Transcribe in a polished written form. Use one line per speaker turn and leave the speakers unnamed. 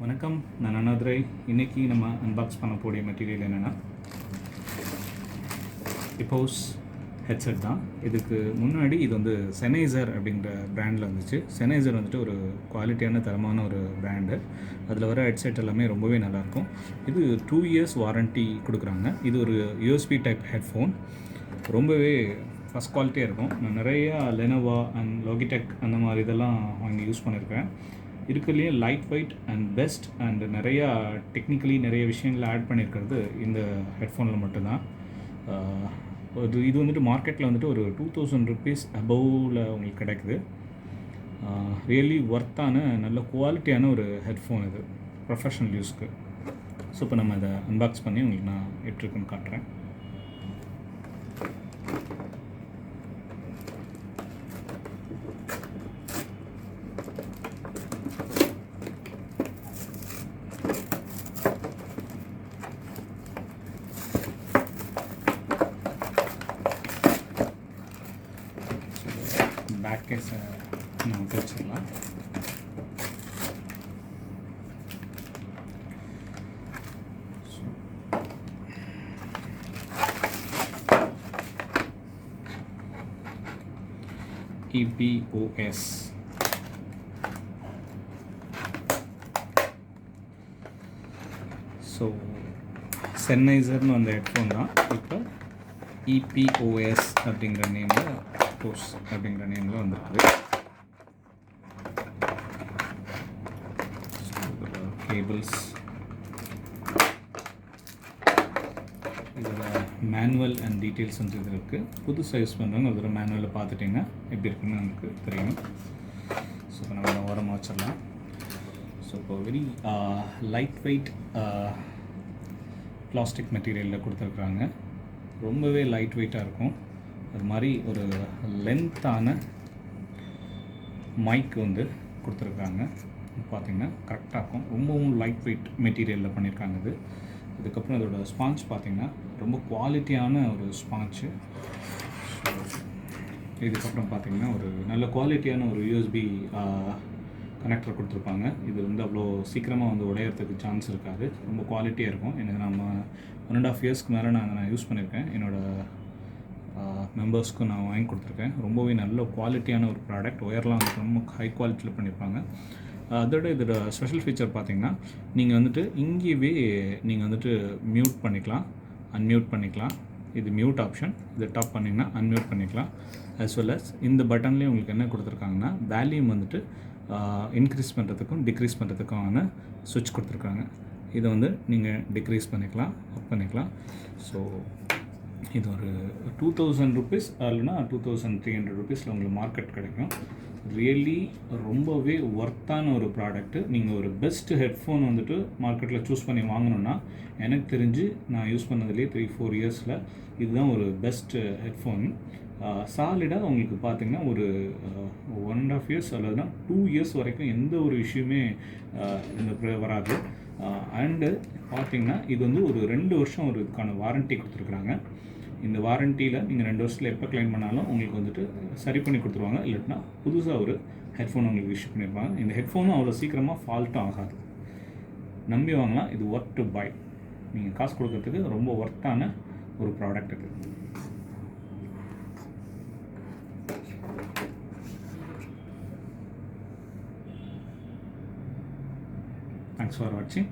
வணக்கம், நான் அண்ணாதுரை. இன்றைக்கி நம்ம அன்பாக்ஸ் பண்ணக்கூடிய மெட்டீரியல் என்னென்னா EPOS ஹெட்செட் தான். இதுக்கு முன்னாடி இது வந்து Sennheiser அப்படிங்கிற பிராண்டில் வந்துச்சு. Sennheiser வந்துட்டு ஒரு குவாலிட்டியான தரமான ஒரு பிராண்டு. அதில் வர ஹெட்செட் எல்லாமே ரொம்பவே நல்லாயிருக்கும். இது 2 years வாரண்ட்டி கொடுக்குறாங்க. இது ஒரு USB டைப் ஹெட்ஃபோன். ரொம்பவே ஃபஸ்ட் குவாலிட்டியாக இருக்கும். நான் நிறையா லெனோவா அண்ட் லாகிடெக் அந்த மாதிரி இதெல்லாம் வாங்கி யூஸ் பண்ணியிருக்கேன். இருக்கிறதுலேயே light weight and best and நிறையா டெக்னிக்கலி நிறைய விஷயங்கள் ஆட் பண்ணியிருக்கிறது இந்த ஹெட்ஃபோனில் மட்டும்தான். இது வந்துட்டு மார்க்கெட்டில் வந்துட்டு ஒரு 2000 rupees அபவில் உங்களுக்கு கிடைக்குது. ரியலி ஒர்த்தான நல்ல குவாலிட்டியான ஒரு ஹெட்ஃபோன் இது ப்ரொஃபஷனல் யூஸ்க்கு. ஸோ இப்போ நம்ம இதை அன்பாக்ஸ் பண்ணி உங்களுக்கு நான் எப்படி இருக்குன்னு காட்டுறேன். பேக் கேஸை நம்ம வச்சிடலாம். EPOS ஸோ Sennheiserன்னு வந்த ஹெட்ஃபோன் தான் இப்போ EPOS அப்படிங்கிற நேமில் EPOS அப்படிங்கிற நேமில் வந்துருக்குது. கேபிள்ஸ், இதில் மேனுவல் அண்ட் டீட்டெயில்ஸ் வந்து இது இருக்குது. புதுசாக யூஸ் பண்ணுறவங்க அதில் மேனுவலில் பார்த்துட்டிங்கன்னா எப்படி இருக்குன்னு நமக்கு தெரியும். ஸோ இப்போ நம்ம ஓரமாக வச்சிடலாம். ஸோ இப்போ வெரி லைட் வெயிட் பிளாஸ்டிக் மெட்டீரியலில் கொடுத்துருக்குறாங்க. ரொம்பவே லைட் வெயிட்டாக இருக்கும். அது மாதிரி ஒரு லென்த்தான மைக் வந்து கொடுத்துருக்காங்க. பார்த்திங்கன்னா கரெக்டாக இருக்கும். ரொம்பவும் லைட் வெயிட் மெட்டீரியலில் பண்ணியிருக்காங்க இது. இதுக்கப்புறம் இதோட ஸ்பாஞ்ச் பார்த்திங்கன்னா ரொம்ப குவாலிட்டியான ஒரு ஸ்பாஞ்சு. இதுக்கப்புறம் பார்த்திங்கன்னா ஒரு நல்ல குவாலிட்டியான ஒரு USB கனெக்டர் கொடுத்துருப்பாங்க. இது வந்து அவ்வளோ சீக்கிரமாக வந்து உடையறதுக்கு சான்ஸ் இருக்காது. ரொம்ப குவாலிட்டியாக இருக்கும். எனக்கு நம்ம 1.5 yearsக்கு மேலே நான் யூஸ் பண்ணியிருக்கேன். என்னோடய மெம்பர்ஸ்க்கு நான் வாங்கி கொடுத்துருக்கேன். ரொம்பவே நல்ல குவாலிட்டியான ஒரு ப்ராடக்ட். ஒயர்லாம் வந்து ரொம்ப ஹை குவாலிட்டியில் பண்ணியிருப்பாங்க. அதோட இதோட ஸ்பெஷல் ஃபீச்சர் பார்த்திங்கன்னா நீங்கள் வந்துட்டு இங்கேயே நீங்கள் வந்துட்டு மியூட் பண்ணிக்கலாம், அன்மியூட் பண்ணிக்கலாம். இது மியூட் ஆப்ஷன். இதை டாப் பண்ணிங்கன்னா அன்மியூட் பண்ணிக்கலாம். as well as இந்த பட்டன்லேயே உங்களுக்கு என்ன கொடுத்துருக்காங்கன்னா வேல்யூம் வந்துட்டு இன்க்ரீஸ் பண்ணுறதுக்கும் டிக்ரீஸ் பண்ணுறதுக்கான சுவிட்ச் கொடுத்துருக்காங்க. இதை வந்து நீங்கள் டிக்ரீஸ் பண்ணிக்கலாம், அப் பண்ணிக்கலாம். ஸோ இது ஒரு 2000 rupees இல்லைனா 2300 rupeesல உங்களுக்கு மார்க்கெட் கிடைக்கும். ரியலி ரொம்பவே ஒர்த்தான ஒரு ப்ராடக்ட்டு. நீங்கள் ஒரு பெஸ்ட்டு ஹெட்ஃபோன் வந்துட்டு மார்க்கெட்டில் சூஸ் பண்ணி வாங்கணுன்னா எனக்கு தெரிஞ்சு நான் யூஸ் பண்ணதுலேயே 3-4 yearsல இதுதான் ஒரு பெஸ்ட்டு ஹெட்ஃபோன். சாலிடாக உங்களுக்கு பார்த்திங்கன்னா ஒரு 1.5 years அல்லதுனா 2 years வரைக்கும் எந்த ஒரு இஷ்யூமே இந்த வராது. அண்டு பார்த்திங்கன்னா இது வந்து ஒரு 2 வருஷம் ஒரு இதுக்கான வாரண்ட்டி கொடுத்துருக்குறாங்க. இந்த வாரண்ட்டியில் நீங்கள் 2 வருஷத்தில் எப்போ க்ளைம் பண்ணாலும் உங்களுக்கு வந்துட்டு சரி பண்ணி கொடுத்துருவாங்க. இல்லைனா புதுசாக ஒரு ஹெட்ஃபோன் உங்களுக்கு இஷ்யூ பண்ணியிருப்பாங்க. இந்த ஹெட்ஃபோனும் அவ்வளோ சீக்கிரமாக ஃபால்ட்டும் ஆகாது. நம்பி வாங்கலாம். இது ஒர்த் டு பை. நீங்கள் காசு கொடுக்கறதுக்கு ரொம்ப ஒர்த்தான ஒரு ப்ராடக்ட் இது. Thanks for watching.